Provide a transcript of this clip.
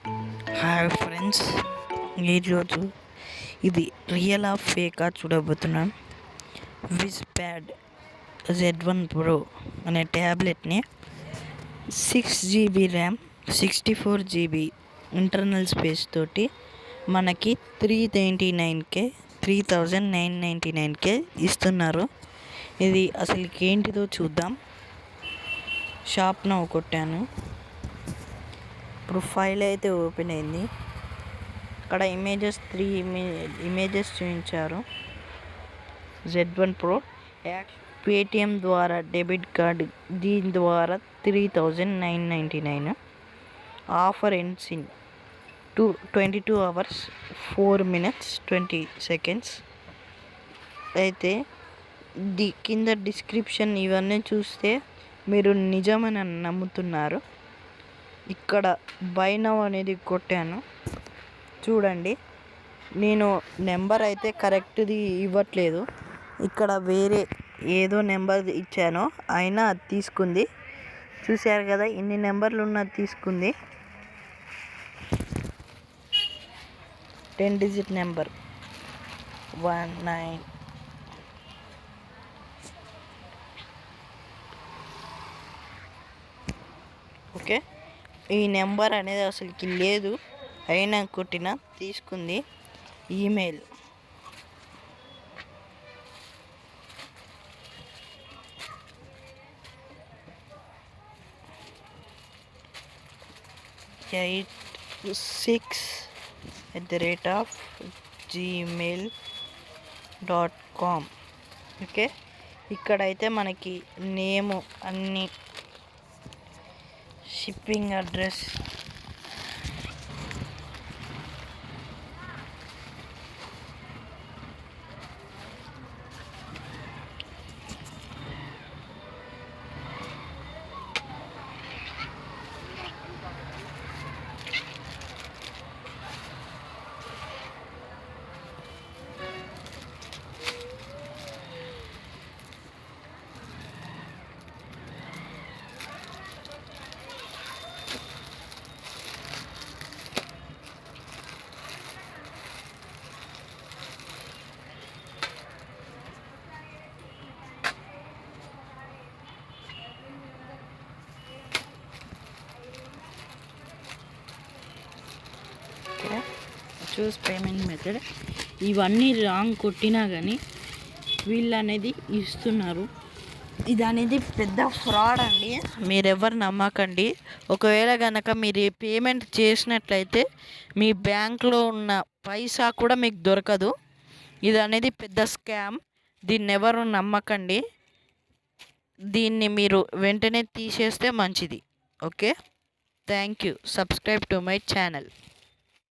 Hi friends, ఈరోజు ఇది real ఫేకా చూడబోతున్నాం. wizpad Z1 Pro అనే ట్యాబ్లెట్ని 6 GB RAM 64 GB internal space తోటి మనకి 3999 ఇస్తున్నారు. ఇది అసలుకి ఏంటిదో చూద్దాం. షాప్ నౌ కొట్టాను. ఇప్పుడు ఫైల్ అయితే ఓపెన్ అయింది. అక్కడ త్రీ ఇమేజెస్ చూపించారు. Z1 Pro పేటిఎం ద్వారా డెబిట్ కార్డ్, దీని ద్వారా 3999. Offer ends in 22 hours 4 minutes 20 seconds. అయితే కింద డిస్క్రిప్షన్ ఇవన్నీ చూస్తే మీరు నిజమని నమ్ముతున్నారు. ఇక్కడ బై నౌ అనేది కొట్టాను. చూడండి, నేను నెంబర్ అయితే కరెక్ట్ది ఇవ్వట్లేదు. ఇక్కడ వేరే ఏదో నెంబర్ ఇచ్చాను, అయినా అది తీసుకుంది. చూశారు కదా, ఇన్ని నెంబర్లు ఉన్నది తీసుకుంది. 10 digit నెంబర్ 19. ఓకే, ఈ నెంబర్ అనేది అసలుకి లేదు, అయినా కొట్టిన తీసుకుంది. ఈమెయిల్86@gmail.com. ఓకే, ఇక్కడైతే మనకి నేము అన్ని, షిప్పింగ్ అడ్రస్, చూస్ పేమెంట్ మెథడ్. ఇవన్నీ రాంగ్ కొట్టినా కానీ వీళ్ళు అనేది ఇస్తున్నారు. ఇది అనేది పెద్ద ఫ్రాడ్ అండి, మీరెవరు నమ్మకండి. ఒకవేళ కనుక మీరు పేమెంట్ చేసినట్లయితే మీ బ్యాంక్లో ఉన్న పైసా కూడా మీకు దొరకదు. ఇది అనేది పెద్ద స్కామ్, దీన్ని ఎవరు నమ్మకండి. దీన్ని మీరు వెంటనే తీసేస్తే మంచిది. Okay, thank you. Subscribe to my channel.